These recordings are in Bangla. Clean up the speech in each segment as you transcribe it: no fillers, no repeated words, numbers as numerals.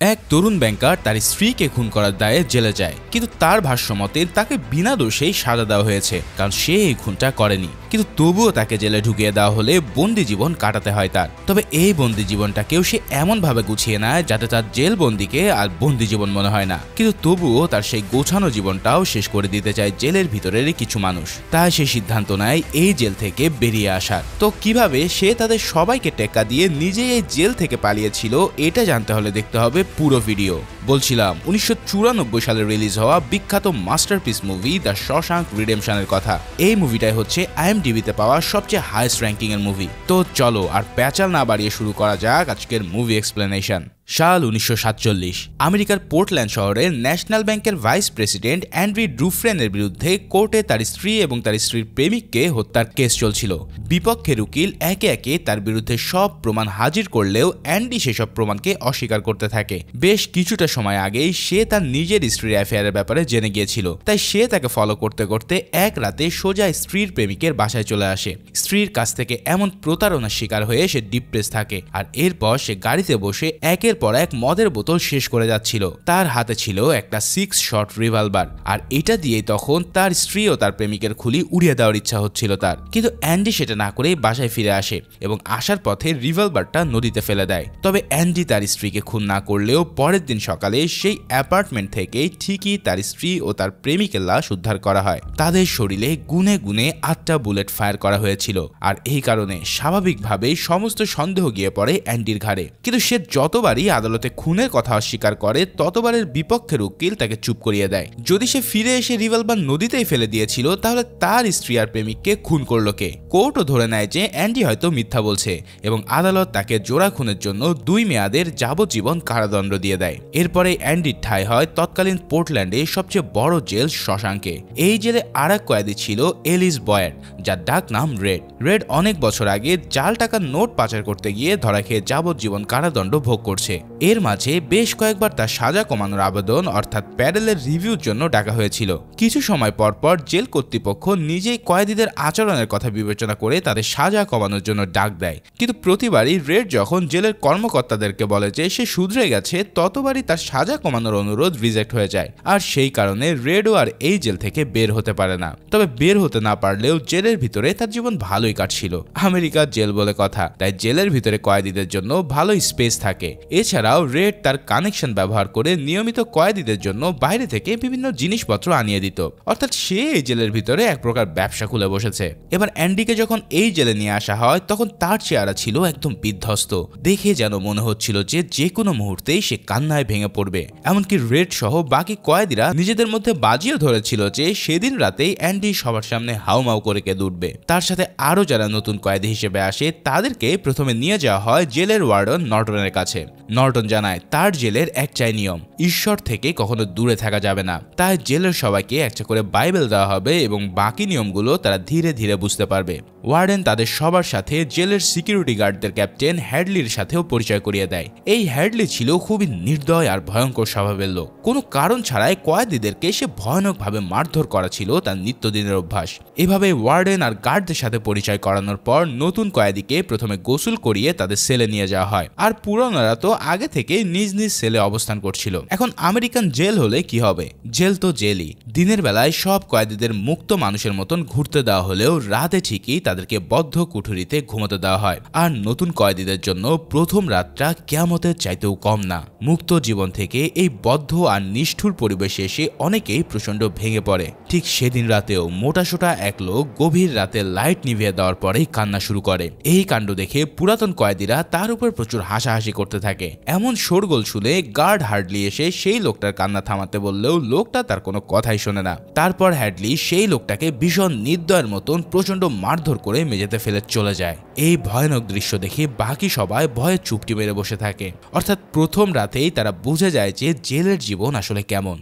এক তরুণ ব্যাংকার তার স্ত্রীকে খুন করার দায়ে জেলে যায়, কিন্তু তার ভাষ্যমতে তাকে বিনা দোষেই সাজা দেওয়া হয়েছে, কারণ সে এই খুনটা করেনি। কিন্তু তবুও তাকে জেলে ঢুকিয়ে দেওয়া হলে বন্দি জীবন কাটাতে হয় তার। তবে এই বন্দি জীবনটাকেও সে এমনভাবে গুছিয়ে নেয় যাতে তার জেল বন্দিকে আর বন্দি জীবন মনে হয় না। কিন্তু তবুও তার সেই গোছানো জীবনটাও শেষ করে দিতে চায় জেলের ভিতরের কিছু মানুষ। তাই সে সিদ্ধান্ত নেয় এই জেল থেকে বেরিয়ে আসার। তো কিভাবে সে তাদের সবাইকে টেক্কা দিয়ে নিজেই এই জেল থেকে পালিয়েছিল, এটা জানতে হলে দেখতে হবে পুরো ভিডিও। বলছিলাম 1994 সালে রিলিজ হওয়া বিখ্যাত মাস্টারপিস মুভি দ্য শশাঙ্ক রিডেম্পশনের কথা। এই মুভিটাই হচ্ছে IMDb-তে পাওয়া সবচেয়ে হাইয়েস্ট র্যাঙ্কিং এর মুভি। তো চলো আর প্যাচাল না বাড়িয়ে শুরু করা যাক আজকের মুভি এক্সপ্লেনেশন। সাল 1947, আমেরিকার পোর্টল্যান্ড শহরের ন্যাশনাল ব্যাংকের ভাইস প্রেসিডেন্ট অ্যান্ড্রি ড্রুফ্রেনের বিরুদ্ধে কোর্টে তার স্ত্রী এবং তার স্ত্রীর প্রেমিককে হত্যার কেস চলছিল। বিপক্ষের উকিল একে একে তার বিরুদ্ধে সব প্রমাণ হাজির করলেও অ্যান্ডি সেসব প্রমাণকে অস্বীকার করতে থাকে। বেশ কিছুটা সময় আগেই সে তার নিজের স্ত্রীর অ্যাফেয়ারের ব্যাপারে জেনে গিয়েছিল, তাই সে তাকে ফলো করতে করতে এক রাতে সোজা স্ত্রীর প্রেমিকের বাসায় চলে আসে। স্ত্রীর কাছ থেকে এমন প্রতারণার শিকার হয়ে সে ডিপ্রেস থাকে, আর এরপর সে গাড়িতে বসে একের পর এক মদের বোতল শেষ করে যাচ্ছিল। তার হাতে ছিল একটা 6 শট রিভলভার, আর এটা দিয়েই তখন তার স্ত্রী ও তার প্রেমিকের খুলি উড়িয়ে দেওয়ার ইচ্ছা হচ্ছিল তার। কিন্তু অ্যান্ডি সেটা না করেই বাসায় ফিরে আসে এবং আসার পথে রিভলভারটা নদীতে ফেলে দেয়। তবে অ্যান্ডি তার স্ত্রীকে খুন না করলেও পরের দিন সকালে সেই অ্যাপার্টমেন্ট থেকে ঠিকই তার স্ত্রী ও তার প্রেমিকের লাশ উদ্ধার করা হয়। তাদের শরীরে গুনে গুনে 8টা বুলেট ফায়ার করা হয়েছিল, আর এই কারণে স্বাভাবিকভাবেই সমস্ত সন্দেহ গিয়ে পড়ে অ্যান্ডির ঘাড়ে। কিন্তু সে যতবারই আদালতে খুনের কথা অস্বীকার করে ততবারের বিপক্ষের উকিল তাকে চুপ করিয়ে দেয়। যদি সে ফিরে এসে রিভলভার নদীতেই ফেলে দিয়েছিল, তাহলে তার স্ত্রী আর প্রেমিককে খুন করলো কে? কোর্টও ধরে নেয় যে অ্যান্ডি হয়তো মিথ্যা বলছে এবং আদালত তাকে জোড়া খুনের জন্য 2 মেয়াদের যাবজ্জীবন কারাদণ্ড দিয়ে দেয়। এরপরে অ্যান্ডির ঠাঁই হয় তৎকালীন পোর্টল্যান্ডে সবচেয়ে বড় জেল শশাঙ্কে। এই জেলে আর এক কয়েদি ছিল এলিস বয়ার, যার ডাক নাম রেড। রেড অনেক বছর আগে জাল টাকার নোট পাচার করতে গিয়ে ধরা খেয়ে যাবজ্জীবন কারাদণ্ড ভোগ করছে। এর মাঝে বেশ কয়েকবার তার সাজা কমানোর আবেদন অর্থাৎ প্যাডেলের রিভিউর জন্য ডাকা হয়েছিল। কিছু সময় পর পর জেল কর্তৃপক্ষ নিজেই কয়েদিদের আচরণের কথা বিবেচনা করে তাদের সাজা কমানোর জন্য ডাক দেয়, কিন্তু প্রতিবারই রেড যখন জেলের কর্মকর্তাদেরকে বলে যে সে শুধরে গেছে, ততবারই তার সাজা কমানোর অনুরোধ রিজেক্ট হয়ে যায়। আর সেই কারণে রেডও আর এই জেল থেকে বের হতে পারে না। তবে বের হতে না পারলেও জেলের ভিতরে তার জীবন ভালোই কাটছিল। আমেরিকার জেল বলে কথা, তাই জেলের ভিতরে কয়েদিদের জন্য ভালোই স্পেস থাকে। এছাড়াও রেড তার কানেকশন ব্যবহার করে নিয়মিত কয়েদিদের জন্য বাইরে থেকে বিভিন্ন জিনিসপত্র আনিয়ে দিত, অর্থাৎ সে এই জেলের ভিতরে এক প্রকার ব্যবসা খুলে বসেছে। এবার অ্যান্ডিকে যখন এই জেলে নিয়ে আসা হয়, তখন তার চেহারা ছিল একদম বিধ্বস্ত। দেখে যেন মনে হচ্ছিল যে কোনো মুহূর্তেই সে কান্নায় ভেঙে পড়বে। এমনকি রেড সহ বাকি কয়েদিরা নিজেদের মধ্যে বাজিও ধরেছিল যে সেদিন রাতেই অ্যান্ডি সবার সামনে হাউমাউ করে কেঁদে উঠবে। তার সাথে আরো যারা নতুন কয়েদি হিসেবে আসে তাদেরকে প্রথমে নিয়ে যাওয়া হয় জেলের ওয়ার্ডন নর্টনের কাছে। নর্টন জানায় তার জেলের একটাই নিয়ম, ঈশ্বর থেকে কখনো দূরে থাকা যাবে না। তাই জেলের সবাইকে একটা করে বাইবেল দেওয়া হবে এবং বাকি নিয়মগুলো তারা ধীরে ধীরে বুঝতে পারবে। ওয়ার্ডেন তাদের সবার সাথে জেলের সিকিউরিটি গার্ডদের ক্যাপ্টেন হ্যাডলির সাথেও পরিচয় করিয়ে দেয়। এই হ্যাডলি ছিল খুবই নির্দয় আর ভয়ঙ্কর স্বভাবের লোক। কোনো কারণ ছাড়াই কয়েদিদেরকে সে ভয়ানকভাবে মারধর করা ছিল তার নিত্যদিনের অভ্যাস। এভাবে ওয়ার্ডেন আর গার্ডদের সাথে পরিচয় করানোর পর নতুন কয়েদিকে প্রথমে গোসল করিয়ে তাদের সেলে নিয়ে যাওয়া হয়, আর পুরনোরা তো আগে থেকে নিজ নিজ সেলে অবস্থান করছিল। এখন আমেরিকান জেল হলে কি হবে? জেল তো জেলই। দিনের বেলায় সব কয়েদিদের মুক্ত মানুষের মতন ঘুরতে দেওয়া হলেও রাতে ঠিকই তাদেরকে বদ্ধ কুঠুরিতে ঘুমোতে দেওয়া হয়। আর নতুন কয়েদিদের জন্য প্রথম রাতটা কিয়ামতের চাইতেও কম না। মুক্ত জীবন থেকে এই বদ্ধ আর নিষ্ঠুর পরিবেশে এসে অনেকেই প্রচন্ড ভেঙে পড়ে। ঠিক সেদিন রাতেও মোটাসোটা এক লোক গভীর রাতে লাইট নিভিয়ে দেওয়ার পরেই কান্না শুরু করে। এই কাণ্ড দেখে পুরাতন কয়েদিরা তার উপর প্রচুর হাসাহাসি করতে থাকে। এমন শোরগোল শুনে গার্ড হার্ডলি এসে সেই লোকটার কান্না থামাতে বললেও লোকটা তার কোনো কথাই শোনে না। তারপর হ্যাডলি সেই লোকটাকে ভীষণ নির্দয়ের মতন প্রচন্ড মারধর করে মেঝেতে ফেলে চলে যায়। এই ভয়ানক দৃশ্য দেখে বাকি সবাই ভয়ে চুপটি মেরে বসে থাকে। অর্থাৎ প্রথম রাতেই তারা বুঝে যায় যে জেলের জীবন আসলে কেমন।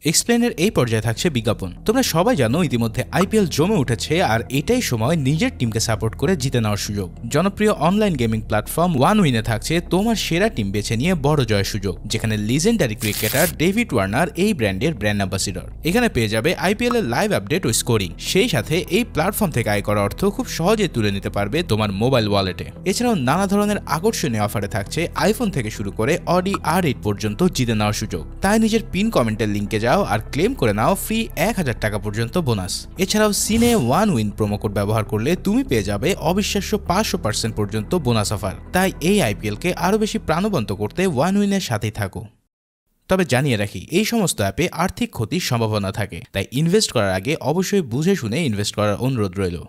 এক্সপ্লেনের এই পর্যায়ে থাকছে বিজ্ঞাপন। তোমরা সবাই জানো ইতিমধ্যে আইপিএল জমে উঠেছে, আর এটাই সময় নিজের টিমকে সাপোর্ট করে জিতে নেওয়ার সুযোগ। জনপ্রিয় অনলাইন গেমিং প্ল্যাটফর্ম ওয়ান উইনে থাকছে তোমার সেরা টিম বেছে নিয়ে বড় জয়ের সুযোগ, যেখানে লিজেন্ডারি ক্রিকেটার ডেভিড ওয়ার্নার এই ব্র্যান্ডের ব্র্যান্ড অ্যাম্বাসিডর। এখানে পেয়ে যাবে আইপিএল এর লাইভ আপডেট ও স্কোরিং। সেই সাথে এই প্ল্যাটফর্ম থেকে আয় করা অর্থ খুব সহজে তুলে নিতে পারবে তোমার মোবাইল ওয়ালেটে। এছাড়াও নানা ধরনের আকর্ষণীয় অফারে থাকছে আইফোন থেকে শুরু করে অডি R8 পর্যন্ত জিতে নেওয়ার সুযোগ। তাই নিজের পিন কমেন্টের লিঙ্কে যাও আর ক্লেম করে নাও ফ্রি 1000 টাকা পর্যন্ত বোনাস। এছাড়াও সিনে ওয়ান উইন প্রোমো কোড ব্যবহার করলে তুমি পেয়ে যাবে অবিশ্বাস্য 500% পর্যন্ত বোনাস অফার। তাই এই আইপিএলকে আরও বেশি প্রাণবন্ত করতে ওয়ান উইনের সাথেই থাকো। তবে জানিয়ে রাখি, এই সমস্ত অ্যাপে আর্থিক ক্ষতির সম্ভাবনা থাকে, তাই ইনভেস্ট করার আগে অবশ্যই বুঝে শুনে ইনভেস্ট করার অনুরোধ রইল।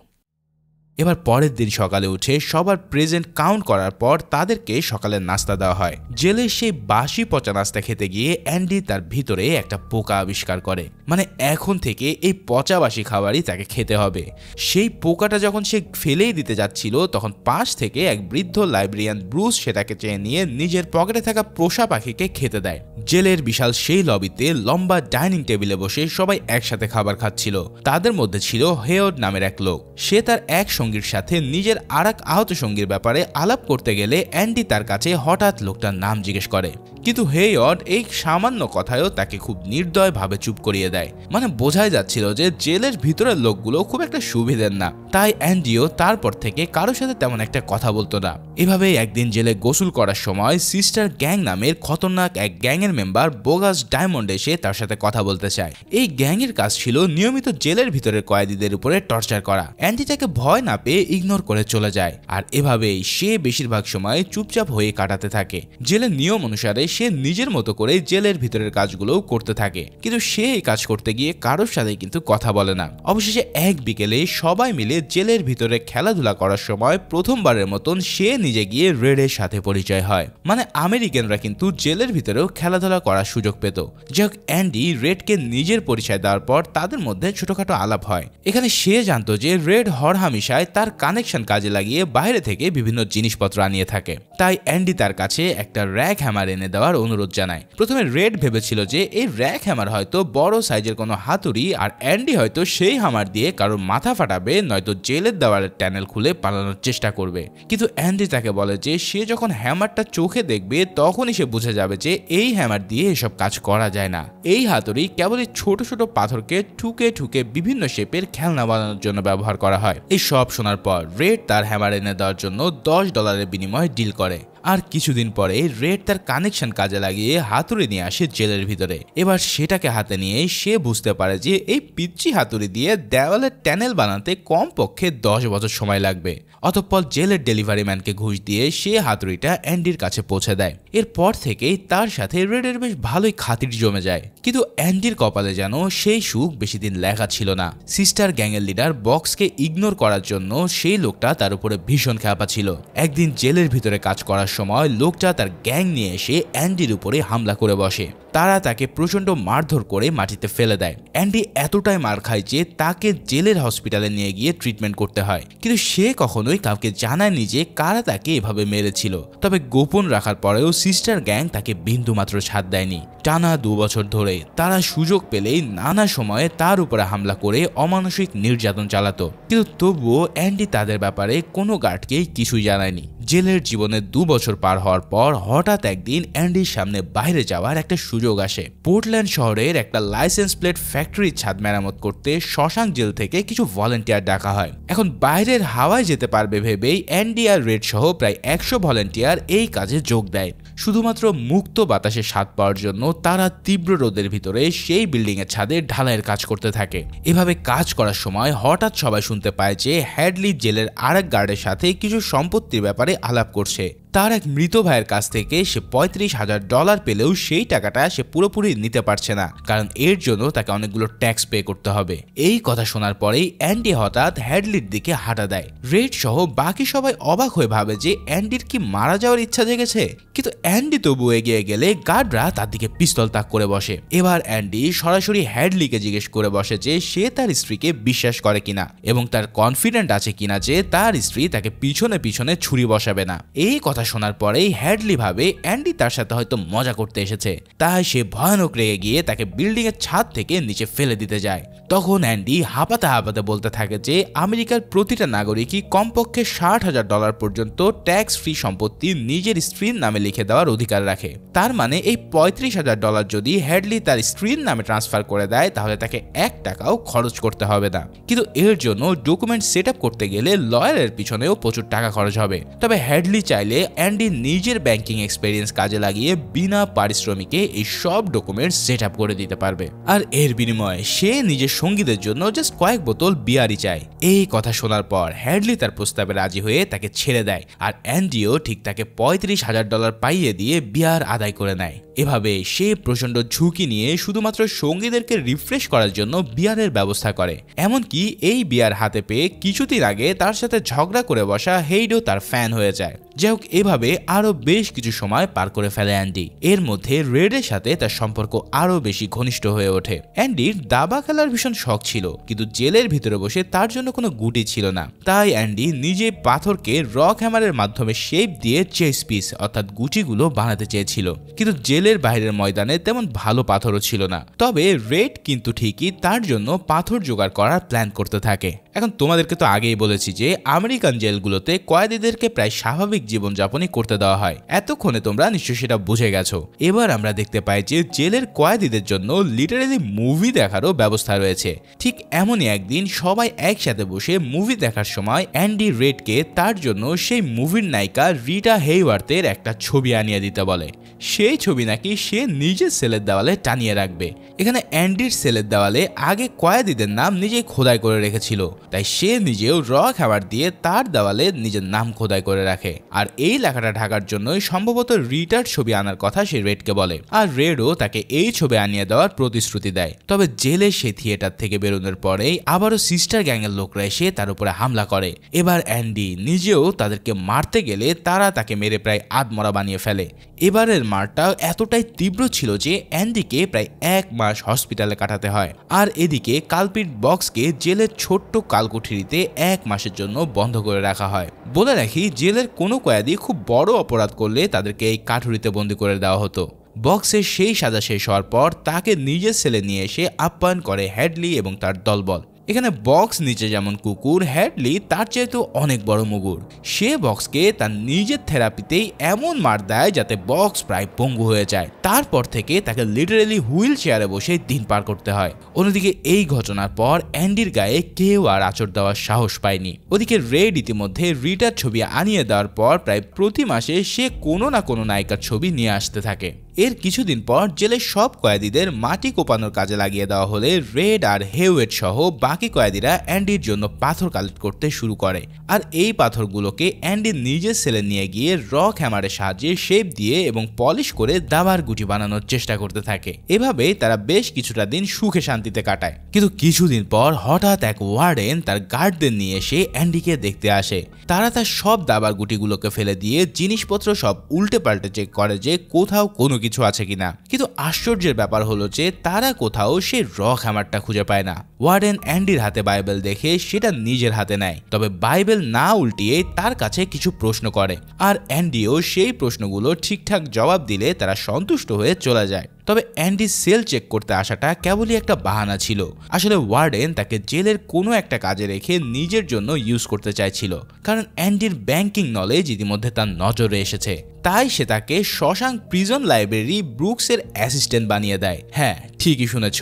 এবার পরের দিন সকালে উঠে সবার প্রেজেন্ট কাউন্ট করার পর তাদেরকে সকালের নাস্তা দেওয়া হয়। জেলের সেই বাসি পচা নাস্তা খেতে গিয়ে অ্যান্ডি তার ভিতরে একটা পোকা আবিষ্কার করে। মানে এখন থেকে এই পচা বাসি খাবারই তাকে খেতে হবে। সেই পোকাটা যখন সে ফেলেই দিতে যাচ্ছিল, তখন পাশ থেকে এক বৃদ্ধ লাইব্রেরিয়ান ব্রুস সেটাকে চেয়ে নিয়ে নিজের পকেটে থাকা পোষা পাখিকে খেতে দেয়। জেলের বিশাল সেই লবিতে লম্বা ডাইনিং টেবিলে বসে সবাই একসাথে খাবার খাচ্ছিল। তাদের মধ্যে ছিল হেয়ড নামের এক লোক। সে তার এক সঙ্গীর সাথে নিজের আরেক আহত সঙ্গীর ব্যাপারে আলাপ করতে গেলে অ্যান্ডি তার কাছে হঠাৎ লোকটার নাম জিজ্ঞেস করে, কিন্তু হেয়ড এই সামান্য কথায়ও তাকে খুব নির্দয়ভাবে চুপ করিয়ে দেয়। মানে বোঝাই যাচ্ছিল যে জেলের ভিতরের লোকগুলো খুব একটা সুবিধের না। তাই অ্যান্ডিও তারপর থেকে কারোর সাথে তেমন একটা কথা বলতো না। এভাবেই একদিন জেলে গোসল করার সময় সিস্টার গ্যাং নামের খতরনাক এক গ্যাংয়ের মেম্বার বোগাস ডায়মন্ড এসে তার সাথে কথা বলতে চায়। এই গ্যাংয়ের কাজ ছিল নিয়মিত জেলের ভিতরের কয়েদিদের উপরে টর্চার করা। অ্যান্ডি তাকে ভয় না পেয়ে ইগনোর করে চলে যায়, আর এভাবেই সে বেশিরভাগ সময় চুপচাপ হয়ে কাটাতে থাকে। জেলের নিয়ম অনুসারে সে নিজের মতো করে জেলের ভিতরের কাজগুলো করতে থাকে, কিন্তু সে এই কাজ করতে গিয়ে কারোর সাথে কিন্তু কথা বলে না। অবশেষে এক বিকেলে সবাই মিলে জেলের ভিতরে খেলাধুলা করার সময় প্রথমবারের মতন সে নিজে গিয়ে রেডের সাথে পরিচয় হয়। মানে আমেরিকানরা কিন্তু জেলের ভিতরেও খেলাধুলা করার সুযোগ পেত। যাক, অ্যান্ডি রেডকে নিজের পরিচয় দেওয়ার পর তাদের মধ্যে ছোটখাটো আলাপ হয়। এখানে সে জানতো যে রেড হরহামেশায় তার কানেকশন কাজে লাগিয়ে বাইরে থেকে বিভিন্ন জিনিসপত্র আনিয়ে থাকে। তাই অ্যান্ডি তার কাছে একটা র্যাক হ্যামার এনে দেওয়ার অনুরোধ জানায়। প্রথমে রেড ভেবেছিল যে এই র্যাক হ্যামার হয়তো বড় সাইজের কোনো হাতুড়ি, আর অ্যান্ডি হয়তো সেই হ্যামার দিয়ে কারোর মাথা ফাটাবে, নয়তো জেলের দেওয়ালের ট্যানেল খুলে পালানোর চেষ্টা করবে। কিন্তু অ্যান্ডি তাকে বলে যে সে যখন হ্যামারটা চোখে দেখবে তখনই সে বুঝে যাবে যে এই হ্যামার দিয়ে এসব কাজ করা যায় না। এই হাতুড়ি কেবলই ছোট ছোট পাথরকে ঠুকে ঠুকে বিভিন্ন শেপের খেলনা বানানোর জন্য ব্যবহার করা হয়। এই সব শোনার পর রেড তার হ্যামার এনে দেওয়ার জন্য $10 বিনিময়ে ডিল করে। আর কিছুদিন পরে রেড তার কানেকশন কাজে লাগিয়ে হাতুড়ি নিয়ে আসে জেলের ভিতরে। এবার সেটাকে হাতে নিয়ে সে বুঝতে পারে যে এই পিচ্চি হাতুড়ি দিয়ে দেওয়ালের ট্যানেল বানাতে কমপক্ষে 10 বছর সময় লাগবে। অতঃপর জেলের ডেলিভারি ম্যানকে ঘুষ দিয়ে সে হাতুড়িটা অ্যান্ডির কাছে পৌঁছে দেয়। এরপর থেকেই তার সাথে রেডের বেশ ভালোই খাতির জমে যায়। কিন্তু অ্যান্ডির কপালে যেন সেই সুখ বেশি দিন লেখা ছিল না। সিস্টার গ্যাংয়ের লিডার বক্সকে ইগনোর করার জন্য সেই লোকটা তার উপরে ভীষণ খ্যাপা ছিল। একদিন জেলের ভিতরে কাজ করার সময় লোকটা তার গ্যাং নিয়ে এসে অ্যান্ডির উপরে হামলা করে বসে। তারা তাকে প্রচন্ড মারধর করে মাটিতে ফেলে দেয়। অ্যান্ডি এতটাই মার খায় যে তাকে জেলের হসপিটালে নিয়ে গিয়ে ট্রিটমেন্ট করতে হয়। কিন্তু সে কখনোই কাউকে জানায়নি যে কারা তাকে এভাবে মেরেছিল। তবে গোপন রাখার পরেও সিস্টার গ্যাং তাকে বিন্দুমাত্র ছাড় দেয়নি। টানা 2 বছর ধরে তারা সুযোগ পেলেই নানা সময়ে তার উপরে হামলা করে অমানসিক নির্যাতন চালাতো। কিন্তু তবুও অ্যান্ডি তাদের ব্যাপারে কোনো গার্ডকেই কিছুই জানায়নি। জেলের জীবনে 2 বছর পার হওয়ার পর হঠাৎ একদিন অ্যান্ডির সামনে বাইরে যাওয়ার একটা সুযোগ আসে। পোর্টল্যান্ড শহরের একটা লাইসেন্স প্লেট ফ্যাক্টরির ছাদ মেরামত করতে শশাঙ্ক জেল থেকে কিছু ভলেন্টিয়ার ডাকা হয়। এখন বাইরের হাওয়ায় যেতে পারবে ভেবেই অ্যান্ডি আর রেড সহ প্রায় 100 ভলেন্টিয়ার এই কাজে যোগ দেয়। শুধুমাত্র মুক্ত বাতাসে স্বাদ পাওয়ার জন্য তারা তীব্র রোদের ভিতরে সেই বিল্ডিং এর ছাদে ঢালাইয়ের কাজ করতে থাকে। এভাবে কাজ করার সময় হঠাৎ সবাই শুনতে পায় যে হ্যাডলি জেলের আরেক গার্ডের সাথে কিছু সম্পত্তির ব্যাপারে আলাপ করছে। তার এক মৃত ভাইয়ের কাছ থেকে সে $35,000 পেলেও সেই টাকাটা সে পুরোপুরি নিতে পারছে না, কারণ এর জন্য তাকে অনেকগুলো ট্যাক্স পে করতে হবে। এই কথা শোনার পরেই অ্যান্ডি হঠাৎ হ্যাডলির দিকে হাঁটা দেয়। রেড সহ বাকি সবাই অবাক হয়ে ভাবে যে অ্যান্ডির কি মারা যাওয়ার ইচ্ছা জেগেছে। কিন্তু অ্যান্ডি তবু এগিয়ে গেলে গার্ডরা তার দিকে পিস্তল তাক করে বসে। এবার অ্যান্ডি সরাসরি হ্যাডলিকে জিজ্ঞেস করে বসে যে সে তার স্ত্রীকে বিশ্বাস করে কিনা এবং তার কনফিডেন্ট আছে কিনা যে তার স্ত্রী তাকে পিছনে পিছনে ছুরি বসাবে না। এই কথা শোনার পরেই হ্যাডলি ভাবে অ্যান্ডি তার সাথে হয়তো মজা করতে এসেছে, তাই সে ভয়ানক রেগে গিয়ে তাকে বিল্ডিং এর ছাদ থেকে নিচে ফেলে দিতে যায়। তখন অ্যান্ডি হাঁপাতে হাঁপাতে বলতে থাকে যে আমেরিকার প্রতিটা নাগরিকই কমপক্ষে $60,000 পর্যন্ত ট্যাক্স ফ্রি সম্পত্তি নিজের স্ত্রীর নামে লিখে দেওয়ার অধিকার রাখে। তার মানে এই $35,000 যদি হ্যাডলি তার স্ত্রীর নামে ট্রান্সফার করে দেয় তাহলে তাকে 1 টাকাও খরচ করতে হবে না। কিন্তু এর জন্য ডকুমেন্ট সেট আপ করতে গেলে লয়ারের পিছনেও প্রচুর টাকা খরচ হবে। তবে হ্যাডলি চাইলে অ্যান্ডি নিজের ব্যাংকিং এক্সপেরিয়েন্স কাজে লাগিয়ে বিনা পারিশ্রমিকে এই সব ডকুমেন্ট সেট আপ করে দিতে পারবে। আর এর বিনিময়ে সে নিজের সঙ্গীদের জন্য জাস্ট কয়েক বোতল বিয়ারই চায়। এই কথা শোনার পর হ্যাডলি তার প্রস্তাবে রাজি হয়ে তাকে ছেড়ে দেয়, আর অ্যান্ডিও ঠিক তাকে $35,000 পাইয়ে দিয়ে বিয়ার আদায় করে নেয়। এভাবে সে প্রচন্ড ঝুঁকি নিয়ে শুধুমাত্র সঙ্গীদেরকে রিফ্রেশ করার জন্য বিয়ারের ব্যবস্থা করে। এমনকি এই বিয়ার হাতে পেয়ে কিছুদিন আগে তার সাথে ঝগড়া করে বসা হেইডও তার ফ্যান হয়ে যায়। যাই হোক, এভাবে আরো বেশ কিছু সময় পার করে ফেলে অ্যান্ডি। এর মধ্যে রেডের সাথে তার সম্পর্ক আরো বেশি ঘনিষ্ঠ হয়ে ওঠে। অ্যান্ডির দাবা খেলার ভীষণ শখ ছিল, কিন্তু জেলের ভিতরে বসে তার জন্য কোনো গুটি ছিল না। তাই অ্যান্ডি নিজে পাথরকে রক হ্যামারের মাধ্যমে শেপ দিয়ে চেস পিস অর্থাৎ গুটিগুলো বানাতে চেয়েছিল, কিন্তু জেলের বাইরের ময়দানে তেমন ভালো পাথরও ছিল না। তবে রেড কিন্তু ঠিকই তার জন্য পাথর জোগাড় করার প্ল্যান করতে থাকে। এখন তোমাদেরকে তো আগেই বলেছি যে আমেরিকান জেলগুলোতে কয়েদিদেরকে প্রায় স্বাভাবিক জীবনযাপনই করতে দেওয়া হয়। এতক্ষণে তোমরা নিশ্চয়ই সেটা বুঝে গেছো। এবার আমরা দেখতে পাই যে জেলের কয়েদিদের জন্য লিটারেলি মুভি দেখারও ব্যবস্থা রয়েছে। ঠিক এমনই একদিন সবাই একসাথে বসে মুভি দেখার সময় অ্যান্ডি রেডকে তার জন্য সেই মুভির নায়িকা রিটা হেইওয়ার্থের একটা ছবি আনিয়ে দিতে বলে। সেই ছবি নাকি সে নিজের সেলের দেওয়ালে টানিয়ে রাখবে। এখানে অ্যান্ডির সেলের দেওয়ালে আগে কয়েদিদের নাম নিজেই খোদাই করে রেখেছিল, তাই সে নিজেও রক হ্যামার দিয়ে তার দেওয়ালে নিজের নাম খোদাই করে রাখে। আর এই লেখাটা ঢাকার জন্যই সম্ভবত রিটার ছবি আনার কথা সে রেডকে বলে, আর রেডও তাকে এই ছবি আনিয়ে দেওয়ার প্রতিশ্রুতি দেয়। তবে জেলে সে থিয়েটার থেকে বেরোনোর পরেই আবারও সিস্টার গ্যাংয়ের লোকরা এসে তার উপরে হামলা করে। এবার অ্যান্ডি নিজেও তাদেরকে মারতে গেলে তারা তাকে মেরে প্রায় আধমরা বানিয়ে ফেলে। এবারের মারটা এতটাই তীব্র ছিল যে অ্যান্ডিকে প্রায় 1 মাস হসপিটালে কাটাতে হয়। আর এদিকে কালপিট বক্সকে জেলের ছোট্ট কালকুঠুরিতে 1 মাসের জন্য বন্ধ করে রাখা হয়। বলে রাখি, জেলের কোনো কয়েদি খুব বড় অপরাধ করলে তাদেরকে এই কাঠুরিতে বন্দী করে দেওয়া হতো। বক্সের সেই সাজা শেষ হওয়ার পর তাকে নিজের সেলে নিয়ে এসে আপ্যায়ন করে হ্যাডলি এবং তার দলবল। এখানে বক্স নিচে যেমন কুকুর, হ্যাডলি তার চাইতেও অনেক বড় মুগুর। সে বক্সকে তার নিজের থেরাপিতেই এমন মার দেয় যাতে বক্স প্রায় পঙ্গু হয়ে যায়। তারপর থেকে তাকে লিটারেলি হুইল চেয়ারে বসে দিন পার করতে হয়। অন্যদিকে এই ঘটনার পর অ্যান্ডির গায়ে কেউ আর আঁচড় দেওয়ার সাহস পায়নি। ওদিকে রেড ইতিমধ্যে রিটার ছবি আনিয়ে দেওয়ার পর প্রায় প্রতি মাসে সে কোনো না কোনো নায়িকার ছবি নিয়ে আসতে থাকে। এর কিছুদিন পর জেলের সব কয়েদিদের মাটি কোপানোর কাজে লাগিয়ে দেওয়া হলে রেড আর হেওয়েট সহ বাকি কয়েদিরা অ্যান্ডির জন্য পাথর কালেক্ট করতে শুরু করে। আর এই পাথরগুলোকে অ্যান্ডি নিজের সেলে নিয়ে গিয়ে রক হ্যামারের সাহায্যে শেপ দিয়ে এবং পলিশ করে দাবার গুটি বানানোর চেষ্টা করতে থাকে। এভাবে তারা বেশ কিছুটা দিন সুখে শান্তিতে কাটায়। কিন্তু কিছুদিন পর হঠাৎ এক ওয়ার্ডেন তার গার্ডদের নিয়ে এসে অ্যান্ডিকে দেখতে আসে। তারা তার সব দাবার গুটিগুলোকে ফেলে দিয়ে জিনিসপত্র সব উল্টে পাল্টে চেক করে যে কোথাও কোনো কিছু আছে কিনা। কিন্তু আশ্চর্যের ব্যাপার হলো যে তারা কোথাও সেই রক হ্যামারটা খুঁজে পায় না। ওয়ার্ডেন অ্যান্ডির হাতে বাইবেল দেখে সেটা নিজের হাতে নেয়, তবে বাইবেল না উল্টিয়ে তার কাছে কিছু প্রশ্ন করে। আর অ্যান্ডিও সেই প্রশ্নগুলো ঠিকঠাক জবাব দিলে তারা সন্তুষ্ট হয়ে চলে যায়। তবে অ্যান্ডি সেল চেক করতে আসাটা কেবলই একটা বাহানা ছিল। আসলে ওয়ার্ডেন তাকে জেলের কোনো একটা কাজে রেখে নিজের জন্য ইউজ করতে চাইছিল, কারণ অ্যান্ডির ব্যাংকিং নলেজ ইতিমধ্যে তার নজরে এসেছে। তাই সে তাকে শশাঙ্ক প্রিজন লাইব্রেরি ব্রুকসের অ্যাসিস্ট্যান্ট বানিয়ে দেয়। হ্যাঁ, ঠিকই শুনেছ,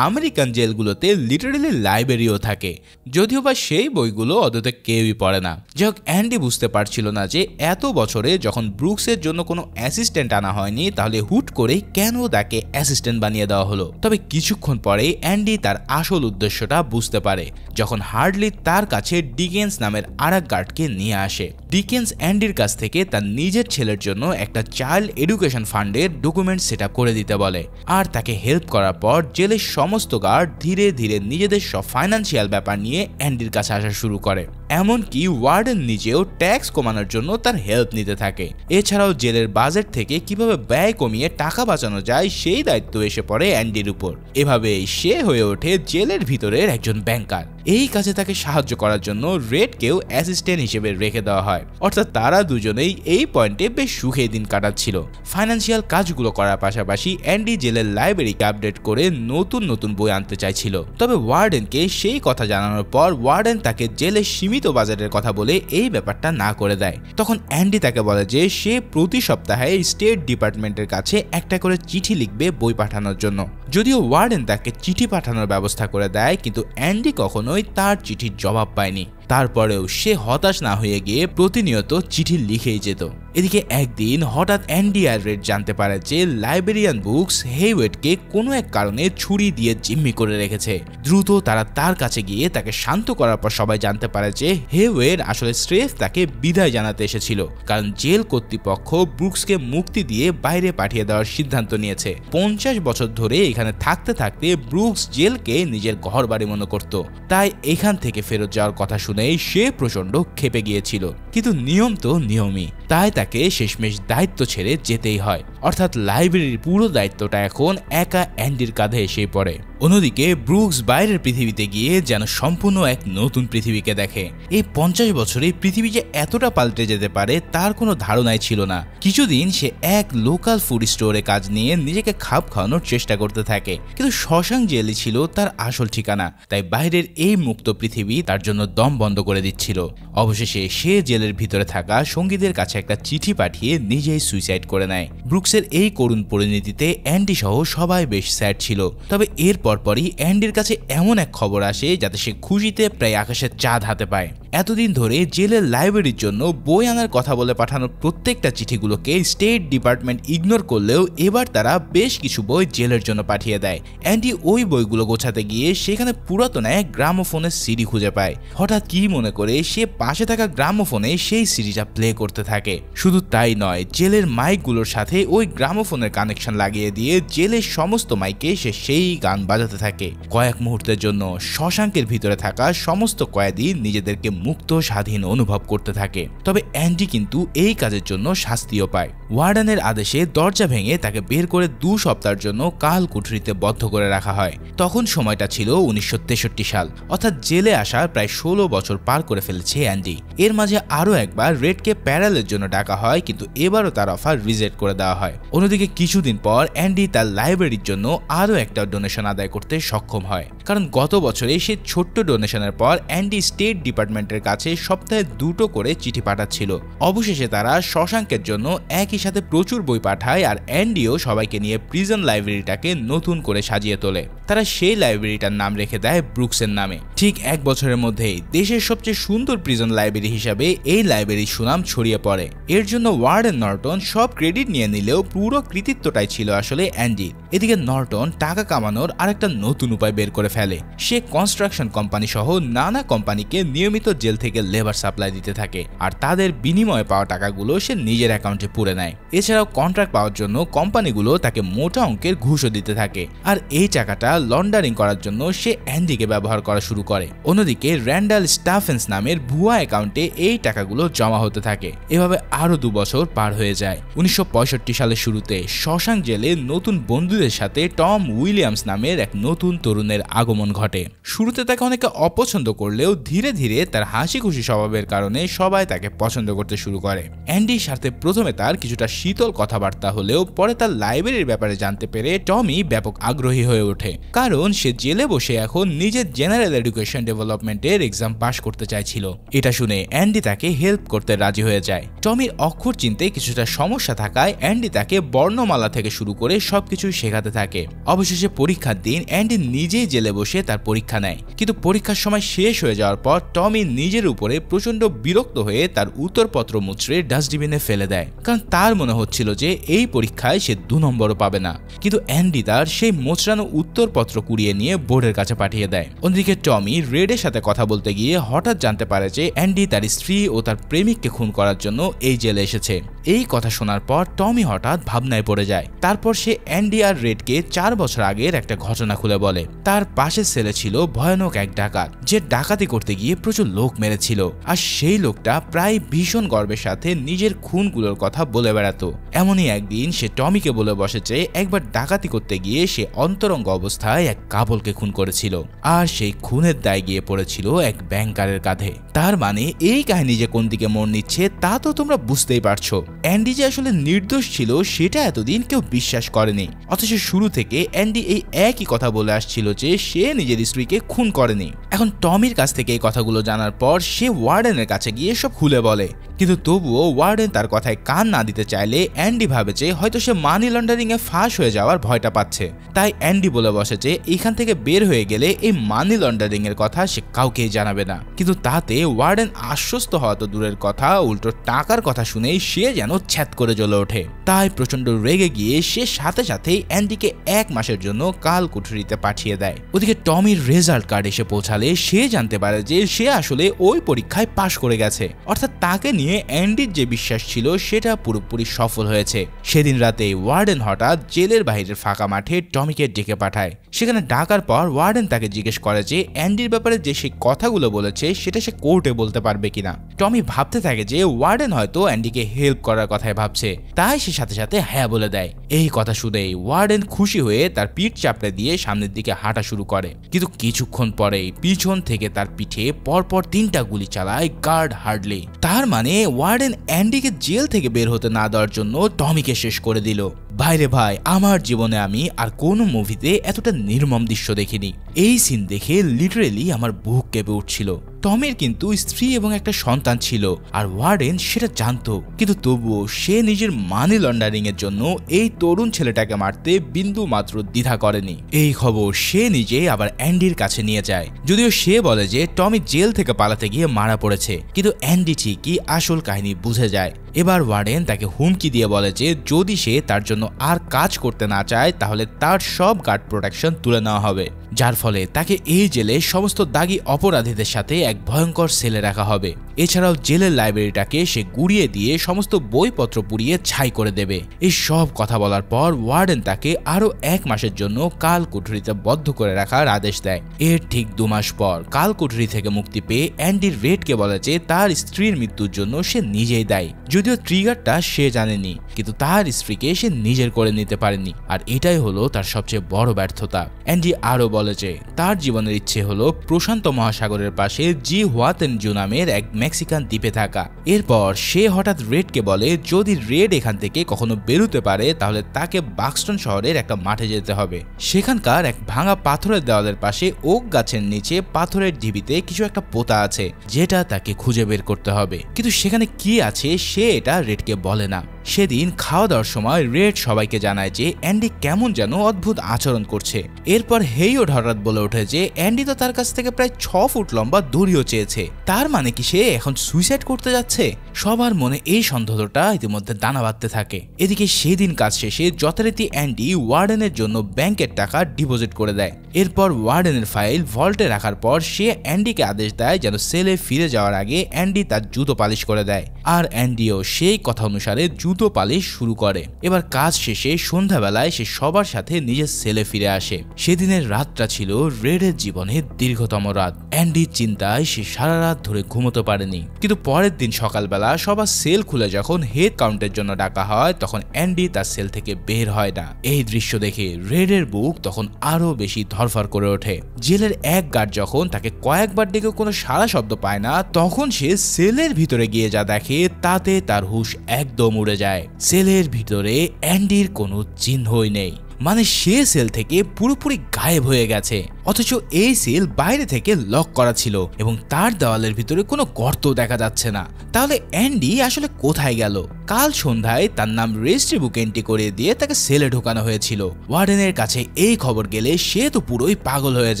আমেরিকান জেলগুলোতে লিটারেলি লাইব্রেরিও থাকে, যদিও বা সেই বইগুলো অন্তত কেউই পড়ে না। যাই হোক, অ্যান্ডি বুঝতে পারছিল না যে এত বছরে যখন ব্রুকসের জন্য কোনো অ্যাসিস্ট্যান্ট আনা হয়নি, তাহলে হুট করে কেন তাকে অ্যাসিস্ট্যান্ট বানিয়ে দেওয়া হলো। তবে কিছুক্ষণ পরেই অ্যান্ডি তার আসল উদ্দেশ্যটা বুঝতে পারে, যখন হার্ডলি তার কাছে ডিকেন্স নামের আরেক গার্ডকে নিয়ে আসে। ডিকেন্স অ্যান্ডির কাছ থেকে তার নিজের ছেলের জন্য একটা চাইল্ড এডুকেশন ফান্ডের ডকুমেন্ট সেট আপ করে দিতে বলে। আর তাকে হেল্প করার পর জেলের সমস্ত গার্ড ধীরে ধীরে নিজেদের সব ফাইন্যান্সিয়াল ব্যাপার নিয়ে অ্যান্ডির কাছে আসা শুরু করে। এমনকি ওয়ার্ডেন নিজেও ট্যাক্স কমানোর জন্য তার হেল্প নিতে থাকে। এছাড়াও জেলের বাজেট থেকে কিভাবে ব্যয় কমিয়ে টাকা বাঁচানো যায় সেই দায়িত্ব এসে পড়ে অ্যান্ডির উপর। এভাবেই সে হয়ে ওঠে জেলের ভিতরের একজন ব্যাংকার। এই কাজে তাকে সাহায্য করার জন্য রেডকেও অ্যাসিস্ট্যান্ট হিসেবে রেখে দেওয়া হয়। অর্থাৎ তারা দুজনেই এই পয়েন্টে বেশ সুখে দিন কাটাচ্ছিল। ফাইন্যান্সিয়াল কাজগুলো করার পাশাপাশি অ্যান্ডি জেলের লাইব্রেরিকে আপডেট করে নতুন নতুন বই আনতে চাইছিল। তবে ওয়ার্ডেনকে সেই কথা জানানোর পর ওয়ার্ডেন তাকে জেলে সীমিত বাজেটের কথা বলে এই ব্যাপারটা না করে দেয়। তখন অ্যান্ডি তাকে বলে যে সে প্রতি সপ্তাহে স্টেট ডিপার্টমেন্টের কাছে একটা করে চিঠি লিখবে বই পাঠানোর জন্য। যদিও ওয়ার্ডেন তাকে চিঠি পাঠানোর ব্যবস্থা করে দেয়, কিন্তু অ্যান্ডি কখনোই তার চিঠির জবাব পায়নি। তারপরেও সে হতাশ না হয়ে গিয়ে প্রতিনিয়ত চিঠি লিখেই যেত। এদিকে একদিন হঠাৎ অ্যান্ডি আর রেড জানতে পারে যে লাইব্রেরিয়ান বুকস হেইওয়েডকে কোনো এক কারণে ছুরি দিয়ে জিম্মি করে রেখেছে। দ্রুত তারা তার কাছে গিয়ে তাকে শান্ত করার পর সবাই জানতে পারে যে হেইওয়েড আসলে স্রেফ তাকে বিদায় জানাতে এসেছিল, কারণ জেল কর্তৃপক্ষ ব্রুকসকে মুক্তি দিয়ে বাইরে পাঠিয়ে দেওয়ার সিদ্ধান্ত নিয়েছে। 50 বছর ধরে এখানে থাকতে থাকতে ব্রুকস জেলকে নিজের ঘর বাড়ি মনে করত, তাই এখান থেকে ফেরত যাওয়ার কথা শুনে সে প্রচন্ড ক্ষেপে গিয়েছিল। কিন্তু নিয়ম তো নিয়মই, তাই তাকে শেষমেশ দায়িত্ব ছেড়ে যেতেই হয়। অর্থাৎ লাইব্রেরির পুরো দায়িত্বটা এখন একা অ্যান্ডির কাঁধে এসে পড়ে। অন্যদিকে ব্রুকস বাইরের পৃথিবীতে গিয়ে যেন সম্পূর্ণ এক নতুন পৃথিবীকে দেখে। এই 50 বছরে পৃথিবী যে এতটা পাল্টে যেতে পারে তার কোনো ধারণাই ছিল না। কিছুদিন সে এক লোকাল ফুড স্টোরে কাজ নিয়ে নিজেকে খাপ খাওয়ানোর চেষ্টা করতে থাকে, কিন্তু শ্মশান জেলই ছিল তার আসল ঠিকানা। তাই বাইরের এই মুক্ত পৃথিবী তার জন্য দম বন্ধ করে দিচ্ছিল। অবশেষে সে জেলের ভিতরে থাকা সঙ্গীদের কাছে একটা চিঠি পাঠিয়ে নিজেই সুইসাইড করে নেয়। ব্রুকসের এই করুণ পরিণতিতে অ্যান্ডি সহ সবাই বেশ স্যাড ছিল। তবে এর পরপরই অ্যান্ডির কাছে এমন এক খবর আসে যাতে সে খুশিতে প্রায় আকাশের চাঁদ হাতে পায়। এতদিন ধরে জেলের লাইব্রেরির জন্য বই আনার কথা বলে পাঠানোর প্রত্যেকটা চিঠিগুলোকে স্টেট ডিপার্টমেন্ট ইগনোর করলেও এবার তারা বেশ কিছু বই জেলের জন্য পাঠিয়ে দেয়। অ্যান্ডি ওই বইগুলো গোছাতে গিয়ে সেখানে পুরাতন এক গ্রামোফোনের সিডি খুঁজে পায়। হঠাৎ কি মনে করে সে পাশে থাকা গ্রামোফোনে সেই সিডিটা প্লে করতে থাকে। শুধু তাই নয়, জেলের মাইকগুলোর সাথে ওই গ্রামোফোনের কানেকশন লাগিয়ে দিয়ে জেলের সমস্ত মাইকে সে সেই গান বাজাতে থাকে। কয়েক মুহূর্তের জন্য শশাঙ্কের ভিতরে থাকা সমস্ত কয়েদি নিজেদেরকে মুক্ত স্বাধীন অনুভব করতে থাকে। তবে অ্যান্ডি কিন্তু এই কাজের জন্য শাস্তিও পায়। ওয়ার্ডেনের আদেশে দরজা ভেঙে তাকে বের করে 2 সপ্তাহের জন্য কাল কুঠরিতে বদ্ধ করে রাখা হয়। তখন সময়টা ছিল 1963 সাল, অর্থাৎ জেলে আসার প্রায় 16 বছর পার করে ফেলেছে অ্যান্ডি। এর মাঝে আরো একবার রেডকে প্যারালের জন্য ডাকা হয়, কিন্তু এবারও তার অফার রিজেক্ট করে দেওয়া হয়। অন্যদিকে কিছুদিন পর অ্যান্ডি তার লাইব্রেরির জন্য আরো একটা ডোনেশন আদায় করতে সক্ষম হয়, কারণ গত বছরে সে ছোট্ট ডোনেশনের পর অ্যান্ডি স্টেট ডিপার্টমেন্টের কাছে সপ্তাহে 2টো করে চিঠি পাঠাচ্ছিল। অবশেষে তারা শশাঙ্কের জন্য একই সাথে প্রচুর বই পাঠায়, আর অ্যান্ডিও সবাইকে নিয়ে প্রিজন লাইব্রেরিটাকে নতুন করে সাজিয়ে তোলে। তারা সেই লাইব্রেরিটার নাম রেখে দেয় ব্রুকসের নামে। ঠিক 1 বছরের মধ্যেই দেশের সবচেয়ে সুন্দর প্রিজন লাইব্রেরি হিসাবে এই লাইব্রেরির সুনাম ছড়িয়ে পড়ে। এর জন্য ওয়ার্ডেন নর্টন সব ক্রেডিট নিয়ে নিলেও পুরো কৃতিত্বটাই ছিল আসলে অ্যান্ডির। এদিকে নর্টন টাকা কামানোর আরেকটা নতুন উপায় বের করে ফেলে। সে কনস্ট্রাকশন কোম্পানি সহ নানা কোম্পানিকে নিয়মিত জেল থেকে লেবার সাপ্লাই দিতে থাকে, আর তাদের বিনিময়ে পাওয়া টাকাগুলো সে নিজের অ্যাকাউন্টে পুরে নেয়। এছাড়াও কন্ট্রাক্ট পাওয়ার জন্য কোম্পানিগুলো তাকে মোটা অঙ্কের ঘুষও দিতে থাকে, আর এই টাকাটা লন্ডারিং করার জন্য সে অ্যান্ডিকে ব্যবহার করা শুরু করে। অন্যদিকে র্যান্ডাল স্টাফেন্স নামের ভুয়া অ্যাকাউন্টে এই টাকাগুলো জমা হতে থাকে। এভাবে আরো 2 বছর পার হয়ে যায়। 1965 সালের শুরুতে শশাঙ্ক জেলে নতুন বন্ধুদের সাথে টম উইলিয়ামস নামের এক নতুন তরুণের আগমন ঘটে। শুরুতে তাকে অনেকে অপছন্দ করলেও ধীরে ধীরে তার হাসি খুশি স্বভাবের কারণে সবাই তাকে পছন্দ করতে শুরু করে। অ্যান্ডির সাথে প্রথমে তার কিছুটা শীতল কথাবার্তা হলেও পরে তার লাইব্রেরির ব্যাপারে জানতে পেরে টমি ব্যাপক আগ্রহী হয়ে ওঠে, কারণ সে জেলে বসে এখন নিজের জেনারেল এডুকেশন ডেভেলপমেন্টের এক্সাম পাস করতে চাইছিল। এটা শুনে অ্যান্ডি তাকে হেল্প করতে রাজি হয়ে যায়। টমির অক্ষর চিনতে কিছুটা সমস্যা থাকায় অ্যান্ডি তাকে বর্ণমালা থেকে শুরু করে সবকিছু শেখাতে থাকে। অবশেষে পরীক্ষার দিন অ্যান্ডি নিজেই জেলে বসে তার পরীক্ষা নেয়, কিন্তু পরীক্ষার সময় শেষ হয়ে যাওয়ার পর টমি নিজের উপরে প্রচন্ড বিরক্ত হয়ে তার উত্তরপত্র মুচড়ে ডাস্টবিনে ফেলে দেয়, কারণ তার মনে হচ্ছিল যে এই পরীক্ষায় সে 2 নম্বরও পাবে না। কিন্তু অ্যান্ডি তার সেই মোচড়ানো উত্তরপত্র কুড়িয়ে নিয়ে বোর্ডের কাছে পাঠিয়ে দেয়। অন্যদিকে টমি রেডের সাথে কথা বলতে গিয়ে হঠাৎ জানতে পারে যে অ্যান্ডি তার স্ত্রী ও তার প্রেমিককে খুন করার জন্য এই জেলে এসেছে। এই কথা শোনার পর টমি হঠাৎ ভাবনায় পড়ে যায়। তারপর সে অ্যান্ডি আর রেডকে 4 বছর আগের একটা ঘটনা খুলে বলে। তার পাশের সেলে ছিল ভয়ানক এক ডাকাত, যে ডাকাতি করতে গিয়ে প্রচুর লোক মেরেছিল। আর সেই লোকটা প্রায় ভীষণ গর্বের সাথে নিজের খুনগুলোর কথা বলে বেড়াতো। এমনই একদিন সে টমিকে বলে বসেছে একবার ডাকাতি করতে গিয়ে সে অন্তরঙ্গ অবস্থায় এক কাপলকে খুন করেছিল, আর সেই খুনের দায় গিয়ে পড়েছিল এক ব্যাংকারের কাঁধে। তার মানে এই কাহিনী যে কোন দিকে মোড় নিচ্ছে তা তো তোমরা বুঝতেই পারছো। অ্যান্ডি যে আসলে নির্দোষ ছিল সেটা এতদিন কেউ বিশ্বাস করেনি, অথচ শুরু থেকে অ্যান্ডি এই একই কথা বলে আসছিল যে সে নিজের স্ত্রীকে খুন করেনি। এখন টমির কাছ থেকে এই কথাগুলো জানার পর সে ওয়ার্ডেনের কাছে গিয়ে সব খুলে বলে, কিন্তু তবুও ওয়ার্ডেন তার কথায় কান না দিতে চাইলে অ্যান্ডি ভাবে যে হয়তো সে মানি লন্ডারিং এ ফাঁস হয়ে যাওয়ার ভয়টা পাচ্ছে। তাই অ্যান্ডি বলে বসে যে এখান থেকে বের হয়ে গেলে এই মানি লন্ডারিং এর কথা সে কাউকেই জানাবে না। কিন্তু তাতে ওয়ার্ডেন আশ্বস্ত হওয়া তো দূরের কথা, উল্টো টাকার কথা শুনেই সে যেন ছ্যাত করে জ্বলে ওঠে। তাই প্রচন্ড রেগে গিয়ে সে সাথে সাথেই অ্যান্ডিকে 1 মাসের জন্য কাল কুঠুরিতে পাঠিয়ে দেয়। ওদিকে টমির রেজাল্ট কার্ড এসে পৌঁছালে সে জানতে পারে যে সে আসলে ওই পরীক্ষায় পাশ করে গেছে, অর্থাৎ তাকে নিয়ে অ্যান্ডির যে বিশ্বাস ছিল সেটা পুরোপুরি সফল হয়েছে। সেদিন রাতে ওয়ার্ডেন হঠাৎ জেলের বাইরের ফাঁকা মাঠে টমিকে ডেকে পাঠায়। সেখানে ডাকার পর ওয়ার্ডেন তাকে জিজ্ঞেস করে যে অ্যান্ডির ব্যাপারে যে সেই কথাগুলো বলেছে সেটা সে কোর্টে বলতে পারবে কিনা। টমি ভাবতে থাকে যে ওয়ার্ডেন হয়তো অ্যান্ডিকে হেল্প করার কথাই ভাবছে, তাই সে সাথে সাথে হ্যাঁ বলে দেয়। এই কথা শুনেই ওয়ার্ডেন খুশি হয়ে তার পিঠ চাপড়ে দিয়ে সামনের দিকে হাঁটা শুরু করে, কিন্তু কিছুক্ষণ পরেই পিছন থেকে তার পিঠে পরপর 3টা গুলি চালায় গার্ড হার্ডলি। তার মানে ওয়ার্ডেন অ্যান্ডিকে জেল থেকে বের হতে না দেওয়ার জন্য টমিকে শেষ করে দিল। ভাইরে ভাই, আমার জীবনে আমি আর কোনো মুভিতে এতটা নির্মম দৃশ্য দেখিনি। এই সিন দেখে লিটারেলি আমার বুক কেঁপে উঠছিল। টমির কিন্তু স্ত্রী এবং একটা সন্তান ছিল, আর ওয়ার্ডেন সেটা জানতো, কিন্তু তবুও সে নিজের মানি লন্ডারিং এর জন্য এই তরুণ ছেলেটাকে মারতে বিন্দু মাত্র দ্বিধা করেনি। এই খবর সে নিজে আবার অ্যান্ডির কাছে নিয়ে যায়, যদিও সে বলে যে টমি জেল থেকে পালাতে গিয়ে মারা পড়েছে, কিন্তু অ্যান্ডি ঠিকই আসল কাহিনী বুঝে যায়। এবার ওয়ার্ডেন তাকে হুমকি দিয়ে বলে যে যদি সে তার জন্য আর কাজ করতে না চায় তাহলে তার সব গার্ড প্রোটেকশন তুলে নেওয়া হবে, যার ফলে তাকে এই জেলে সমস্ত দাগী অপরাধীদের সাথে এক ভয়ঙ্কর সেলে রাখা হবে। এছাড়াও জেলের লাইব্রেরিটাকে সে গুড়িয়ে দিয়ে সমস্ত বইপত্র পুড়িয়ে ছাই করে দেবে। এই সব কথা বলার পর ওয়ার্ডেন তাকে আরো 1 মাসের জন্য কাল কুঠুরিতে বদ্ধ করে রাখার আদেশ দেয়। এর ঠিক 2 মাস পর কাল কুঠুরি থেকে মুক্তি পেয়ে অ্যান্ডি রেডকে বলে যে তার স্ত্রীর মৃত্যুর জন্য সে নিজেই দায়ী। যদিও ট্রিগারটা সে জানেনি, কিন্তু তার স্ত্রীকে সে নিজের করে নিতে পারেনি, আর এটাই হলো তার সবচেয়ে বড় ব্যর্থতা। অ্যান্ডি আরো বলে যে তার জীবনের ইচ্ছে হলো প্রশান্ত মহাসাগরের পাশে জি হুয়াতেনজু নামের এক মেক্সিকান দ্বীপে থাকা। এরপর সে হঠাৎ রেডকে বলে যদি রেড এখান থেকে কখনো বেরোতে পারে তাহলে তাকে বাক্সটন শহরের একটা মাঠে যেতে হবে। সেখানকার এক ভাঙা পাথরের দেওয়ালের পাশে ওক গাছের নিচে পাথরের ঢিবিতে কিছু একটা পোতা আছে, যেটা তাকে খুঁজে বের করতে হবে। কিন্তু সেখানে কি আছে সে এটা রেডকে বলে না। সেদিন খাওয়া দাওয়ার সময় রেড সবাইকে জানায় যে অ্যান্ডি কেমন যেন অদ্ভুত আচরণ করছে। এরপর হেইওড হঠাৎ বলে ওঠে যে অ্যান্ডি তো তার কাছ থেকে প্রায় 6 ফুট লম্বা দড়িও চেয়েছে, তার মানে কি সে এখন সুইসাইড করতে যাচ্ছে? সবার মনে এই সন্দেহটা ইতিমধ্যে দানা বাঁধতে থাকে। এদিকে সেদিন কাজ শেষে যথারীতি অ্যান্ডি ওয়ার্ডেনের জন্য ব্যাংকের টাকা ডিপোজিট করে দেয়। এরপর ওয়ার্ডেনের ফাইল ভল্টে রাখার পর সে অ্যান্ডিকে আদেশ দেয় যেন সেলে ফিরে যাওয়ার আগে অ্যান্ডি তার জুতো পালিশ করে দেয়, আর অ্যান্ডিও সেই কথা অনুসারে জুতো পালিশ শুরু করে। এবার কাজ শেষে সন্ধ্যাবেলায় সে সবার সাথে নিজের সেলে ফিরে আসে। সেদিনের রাতটা ছিল রেডের জীবনের দীর্ঘতম রাত। অ্যান্ডির চিন্তায় সে সারা রাত ধরে ঘুমোতে পারেনি, কিন্তু পরের দিন সকালবেলা সবার সেল খুলে যখন হেড কাউন্টের জন্য ডাকা হয় তখন অ্যান্ডি তার সেল থেকে বের হয় না। এই দৃশ্য দেখে রেডের বুক তখন আরো বেশি ধরফর করে ওঠে। জেলের এক গার্ড যখন তাকে কয়েকবার ডেকে কোনো সাড়া শব্দ পায় না তখন সে সেলের ভিতরে গিয়ে যা দেখে তাতে তার হুঁশ একদম উড়ে যায়। সেলের ভিতরে অ্যান্ডির কোনো চিহ্নই নেই, মানে সে সেল থেকে পুরোপুরি গায়েব হয়ে গেছে। অথচ এই সেল বাইরে থেকে লক করা ছিল এবং তার দেওয়ালের ভিতরে কোনো গর্ত দেখা যাচ্ছে না। তাহলে অ্যান্ডি আসলে কোথায় গেল? কাল সন্ধ্যায় তার নাম রেজিস্ট্রি বুক এন্ট্রি করে দিয়ে তাকে সেলে ঢোকানো হয়েছিল। ওয়ার্ডেনের কাছে এই খবর গেলে সে তো পুরোই পাগল হয়ে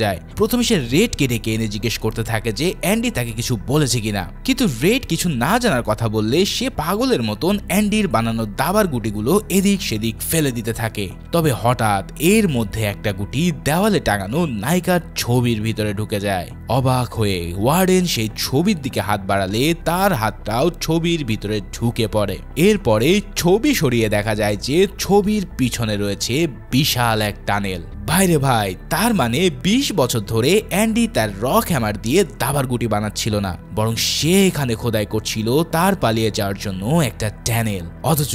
যায়। প্রথমে সে রেডকে ডেকে এনে জিজ্ঞেস করতে থাকে যে অ্যান্ডি তাকে কিছু বলেছে কিনা, কিন্তু রেড কিছু না জানার কথা বললে সে পাগলের মতন অ্যান্ডির বানানো দাবার গুটিগুলো এদিক সেদিক ফেলে দিতে থাকে। তবে হঠাৎ এর মধ্যে একটা গুটি দেওয়ালে টাঙানো নায়িকার ছবির ভিতরে ঢুকে যায়। অবাক হয়ে ওয়ার্ডেন সেই ছবির দিকে হাত বাড়ালে তার হাতটাও ছবির ভিতরে ঢুকে পড়ে। এরপরে ছবি সরিয়ে দেখা যায় যে ছবির পিছনে রয়েছে বিশাল এক টানেল। ভাইরে ভাই, তার মানে 20 বছর ধরে অ্যান্ডি তার রক হ্যামার দিয়ে দাবার গুটি বানাচ্ছিল না, বরং সে এখানে খোদাই করছিল তার পালিয়ে যাওয়ার জন্য একটা টানেল। অথচ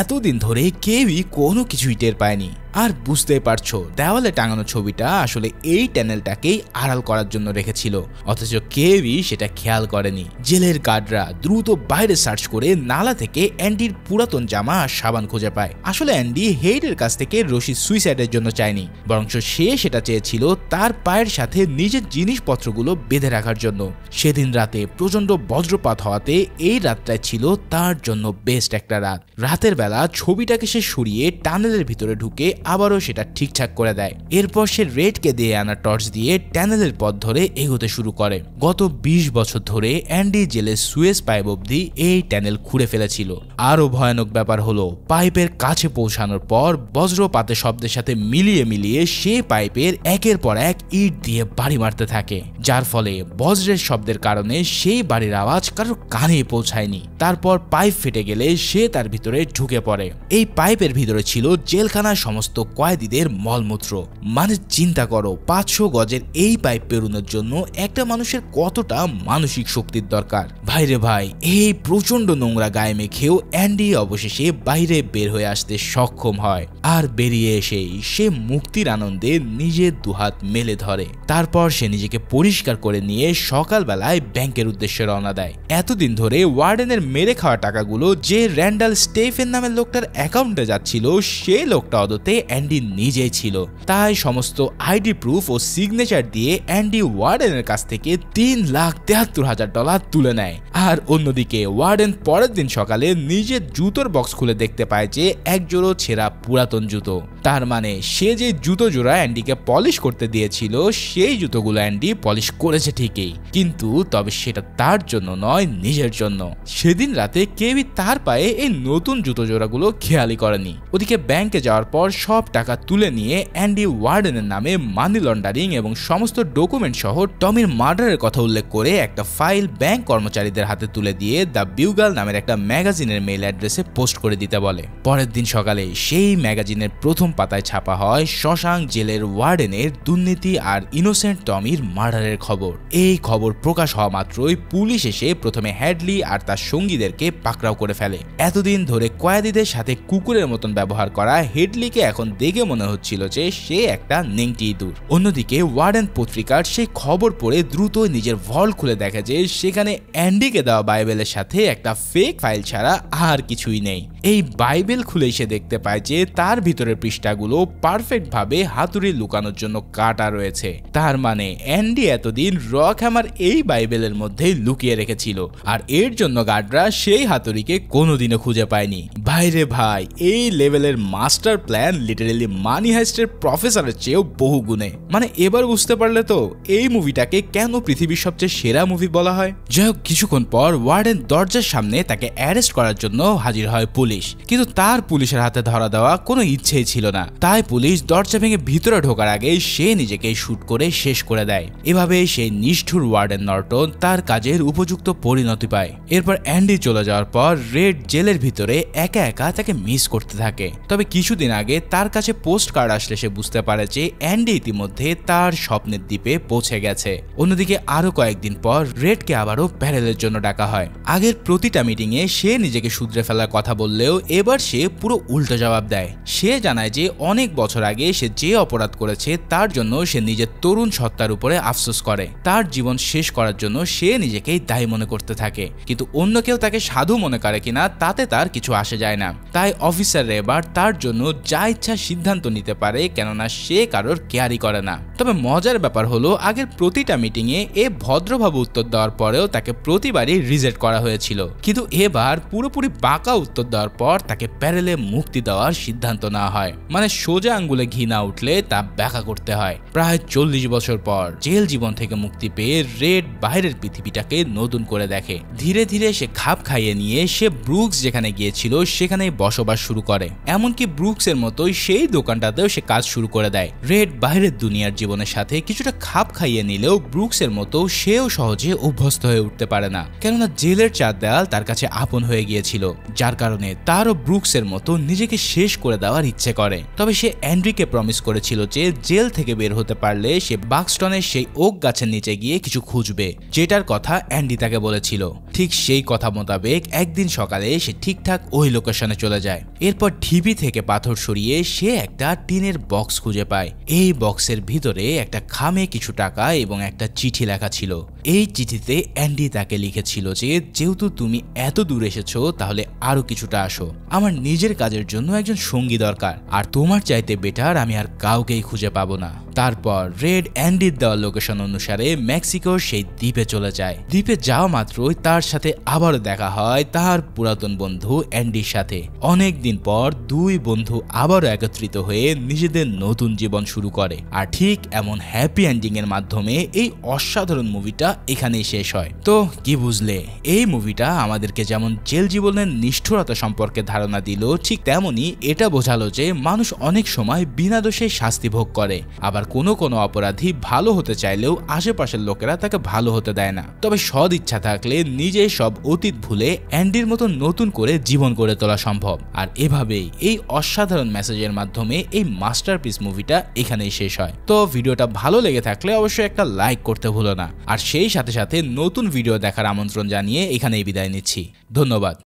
এতদিন ধরে কেউই কোনো কিছুই টের পায়নি। আর বুঝতেই পারছো, দেওয়ালে টাঙানো ছবিটা আসলে এই টানেলটাকেই আড়াল করার জন্য রেখেছিল, অথচ কেউই সেটা খেয়াল করেনি। জেলের গার্ডরা দ্রুত বাইরে সার্চ করে নালা থেকে অ্যান্ডির পুরাতন জামা আর সাবান খুঁজে পায়। আসলে অ্যান্ডি হেইডের কাছ থেকে রশি সুইসাইডের জন্য চায়নি, বরং সে সেটা চেয়েছিল তার পায়ের সাথে নিজের জিনিসপত্রগুলো বেঁধে রাখার জন্য। সেদিন রাতে প্রচন্ড বজ্রপাত হওয়াতে এই রাতটাই ছিল তার জন্য বেস্ট একটা রাত। রাতের বেলা ছবিটাকে সে সরিয়ে টানেলের ভিতরে ঢুকে আবারও সেটা ঠিকঠাক করে দেয়। এরপর সে রেডকে দিয়ে আনা টর্চ দিয়ে টানেলের পথ ধরে এগোতে শুরু করে। গত 20 বছর ধরে অ্যান্ডি জেলের সুয়েজ পাইপ অবধি এই টানেল খুঁড়ে ফেলেছিল। আরো ভয়ানক ব্যাপার হলো, পাইপের কাছে পৌঁছানোর পর বজ্রপাতের শব্দের সাথে মিলিয়ে সে পাইপের একের পর এক ইট দিয়ে বাড়ি মারতে থাকে, যার ফলে বজ্রের শব্দের কারণে সেই বাড়ির আওয়াজ কারোর কানে পৌঁছায়নি। তারপর পাইপ ফেটে গেলে সে তার ভিতরে ঢুকে পড়ে। এই পাইপের ভিতরে ছিল জেলখানার সমস্ত কয়েদিদের মলমূত্র। মানে চিন্তা করো, 500 গজের এই পাইপ পেরোনোর জন্য একটা মানুষের কতটা মানসিক শক্তির দরকার। ভাইরে ভাই, এই প্রচন্ড নোংরা গায়ে মেখেও অ্যান্ডি অবশেষে বাইরে বের হয়ে আসতে সক্ষম হয়। আর বেরিয়ে এসেই সে মুক্তির আনন্দে নিজের দুহাত মেলে ধরে। তারপর সে নিজেকে পরিষ্কার করে নিয়ে সকালবেলায় ব্যাংকের উদ্দেশ্যে রওনা দেয়। এতদিন ধরে ওয়ার্ডেনের মেরে খাওয়া টাকাগুলো যে র্যান্ডাল স্টেফেন নামের লোকটার অ্যাকাউন্টে যাচ্ছিল, সে লোকটা অদতে অ্যান্ডি নিজেই ছিল। তাই সমস্ত আইডি প্রুফ ও সিগনেচার দিয়ে অ্যান্ডি ওয়ার্ডেনের কাছ থেকে $3,73,000 তুলে নেয়। আর অন্যদিকে ওয়ার্ডেন পরের দিন সকালে নিজের জুতোর বক্স খুলে দেখতে পায় যে এক জোড়ো ছেঁড়া পুরাতন জুতো। তার মানে সে যে জুতো জোড়া অ্যান্ডিকে পলিশ করতে দিয়েছিল, সেই জুতোগুলো অ্যান্ডি পলিশ করেছে ঠিকই, কিন্তু তবে সেটা তার জন্য নয়, নিজের জন্য। সেদিন রাতে কেউই তার পায়ে এই নতুন জুতো জোড়াগুলো খেয়ালই করেনি। ওদিকে ব্যাংকে যাওয়ার পর সব টাকা তুলে নিয়ে অ্যান্ডি ওয়ার্ডেনের নামে মানি লন্ডারিং এবং সমস্ত ডকুমেন্ট সহ টমির মার্ডারের কথা উল্লেখ করে একটা ফাইল ব্যাংক কর্মচারীদের হাতে তুলে দিয়ে দ্য বিউগাল নামের একটা ম্যাগাজিনের মেইল অ্যাড্রেসে পোস্ট করে দিতে বলে। পরের দিন সকালে সেই ম্যাগাজিনের প্রথম পাতায় ছাপা হয় শশাঙ্ক জেলের ওয়ার্ডেনের দুর্নীতি আর ইনোসেন্ট টমির মার্ডারের খবর। এই খবর প্রকাশ হওয়া মাত্রই পুলিশ এসে প্রথমে হ্যাডলি আর তার সঙ্গীদেরকে পাকড়াও করে ফেলে। এতদিন ধরে কয়েদিদের সাথে কুকুরের মতন ব্যবহার করা হেডলিকে এখন দেখে মনে হচ্ছিল যে সে একটা নেংটি ইঁদুর। অন্যদিকে ওয়ার্ডেন পত্রিকার সেই খবর পড়ে দ্রুত নিজের ভল্ট খুলে দেখে যে সেখানে অ্যান্ডিকে দেওয়া বাইবেলের সাথে একটা ফেক ফাইল ছাড়া আর কিছুই নেই। এই বাইবেল খুলে সে দেখতে পায় যে তার ভিতরের পৃষ্ঠাগুলো পারফেক্ট ভাবে হাতুড়ি লুকানোর জন্য কাটা রয়েছে। তার মানে অ্যান্ডি এতদিন রক হ্যামার এই বাইবেলের মধ্যে লুকিয়ে রেখেছিল, আর এর জন্য গার্ডরা সেই হাতুড়িকে কোনোদিনও খুঁজে পায়নি। ভাইরে ভাই, এই লেভেলের মাস্টার প্ল্যান লিটারেলি মানি হাইস্টের প্রফেসরের চেয়েও বহু গুণে। মানে এবার বুঝতে পারলে তো এই মুভিটাকে কেন পৃথিবীর সবচেয়ে সেরা মুভি বলা হয়। যাই হোক, কিছুক্ষণ পর ওয়ার্ডেন দরজার সামনে তাকে অ্যারেস্ট করার জন্য হাজির হয় পুলিশ, কিন্তু তার পুলিশের হাতে ধরা দেওয়া কোনো ইচ্ছেই ছিল না। তাই পুলিশ দরজা ভেঙে ভিতরে ঢোকার আগে সে নিজেকে শুট করে শেষ করে দেয়। এভাবে সেই নিষ্ঠুর ওয়ার্ডেন নর্টন তার কাজের উপযুক্ত পরিণতি পায়। এরপর অ্যান্ডি চলে যাওয়ার পর রেড জেলের ভিতরে একা একা তাকে মিস করতে থাকে। তবে কিছুদিন আগে তার কাছে পোস্ট কার্ড আসলে সে বুঝতে পারে যে অ্যান্ডি ইতিমধ্যে তার স্বপ্নের দ্বীপে পৌঁছে গেছে। অন্যদিকে আরো কয়েকদিন পর রেডকে আবারও প্যারেলের জন্য ডাকা হয়। আগের প্রতিটা মিটিং এ সে নিজেকে শুধরে ফেলার কথা বললেও এবার সে পুরো উল্টো জবাব দেয়। সে জানায় যে অনেক বছর আগে সে যে অপরাধ করেছে তার জন্য সে নিজের তরুণ সত্তার উপরে আফসোস করে। তার জীবন শেষ করার জন্য সে নিজেকেই দায়ী মনে করতে থাকে, কিন্তু অন্য কেউ তাকে সাধু মনে করে কিনা তাতে তার কিছু আসে যায় না। তাই অফিসাররা এবার তার জন্য যা ইচ্ছা সিদ্ধান্ত নিতে পারে, কেননা সে কারোর কেয়ারই করে না। তবে মজার ব্যাপার হলো, আগের প্রতিটা মিটিং এ ভদ্রভাবে উত্তর দেওয়ার পরেও তাকে প্রতিবারই রিজেক্ট করা হয়েছিল, কিন্তু এবার পুরোপুরি বাঁকা উত্তর দেওয়ার দেওয়ার পর তাকে প্যারেলে মুক্তি দেওয়ার সিদ্ধান্ত নেওয়া হয়। মানে সোজা আঙ্গুলে ঘি না উঠলে তা ব্যাখ্যা করতে হয়। প্রায় 40 বছর পর জেল জীবন থেকে মুক্তি পেয়ে রেড বাইরের পৃথিবীটাকে নতুন করে দেখে। ধীরে ধীরে সে খাপ খাইয়ে নিয়ে সে ব্রুকস যেখানে গিয়েছিল সেখানেই বসবাস শুরু করে। এমনকি ব্রুকসের মতোই সেই দোকানটাতেও সে কাজ শুরু করে দেয়। রেড বাইরের দুনিয়ার জীবনের সাথে কিছুটা খাপ খাইয়ে নিলেও ব্রুকসের মতো সেও সহজে অভ্যস্ত হয়ে উঠতে পারে না, কেননা জেলের চার দেয়াল তার কাছে আপন হয়ে গিয়েছিল, যার কারণে তারও ব্রুকসের মতো নিজেকে শেষ করে দেওয়ার ইচ্ছে করে। তবে সে অ্যান্ড্রিকে প্রমিস করেছিল যে জেল থেকে বের হতে পারলে সে বাক্সটনের সেই ওক গাছের নিচে গিয়ে কিছু খুঁজবে, যেটার কথা অ্যান্ডি তাকে বলেছিল। ঠিক সেই কথা মোতাবেক একদিন সকালে সে ঠিকঠাক ওই লোকেশনে চলে যায়। এরপর ঢিবি থেকে পাথর সরিয়ে সে একটা টিনের বক্স খুঁজে পায়। এই বক্সের ভিতরে একটা খামে কিছু টাকা এবং একটা চিঠি লেখা ছিল। এই চিঠিতে অ্যান্ডি তাকে লিখেছিল যে যেহেতু তুমি এত দূর এসেছো তাহলে আরো কিছুটা আসো, আমার নিজের কাজের জন্য একজন সঙ্গী দরকার, আর তোমার চাইতে বেটার আমি আর কাউকেই খুঁজে পাবো না। তারপর রেড অ্যান্ডির দেওয়া লোকেশন অনুসারে মেক্সিকোর সেই দ্বীপে চলে যায়। দ্বীপে যাওয়া মাত্রই তার সাথে আবারও দেখা হয় তার পুরাতন বন্ধু অ্যান্ডির সাথে। অনেকদিন পর দুই বন্ধু আবারও একত্রিত হয়ে নিজেদের নতুন জীবন শুরু করে। আর ঠিক এমন হ্যাপি এন্ডিং এর মাধ্যমে এই অসাধারণ মুভিটা এখানেই শেষ হয়। তো কি বুঝলে, এই মুভিটা আমাদেরকে যেমন জেল জীবনের নিষ্ঠুরতা সম্পর্কে ধারণা দিল, ঠিক তেমনি এটা বোঝালো যে মানুষ অনেক সময় বিনা দোষে শাস্তি ভোগ করে। আবার কোনো কোনো অপরাধী ভালো হতে চাইলেও আশেপাশের লোকেরা তাকে ভালো হতে দেয় না। তবে সদ ইচ্ছা থাকলে নিজে সব অতীত ভুলে অ্যান্ডির মতো নতুন করে জীবন গড়ে তোলা সম্ভব। আর এভাবেই এই অসাধারণ মেসেজের মাধ্যমে এই মাস্টারপিস মুভিটা এখানেই শেষ হয়। তো ভিডিওটা ভালো লেগে থাকলে অবশ্যই একটা লাইক করতে ভুলো না। আর সেই সাথে সাথে নতুন ভিডিও দেখার আমন্ত্রণ জানিয়ে এখানেই বিদায় নিচ্ছি। ধন্যবাদ।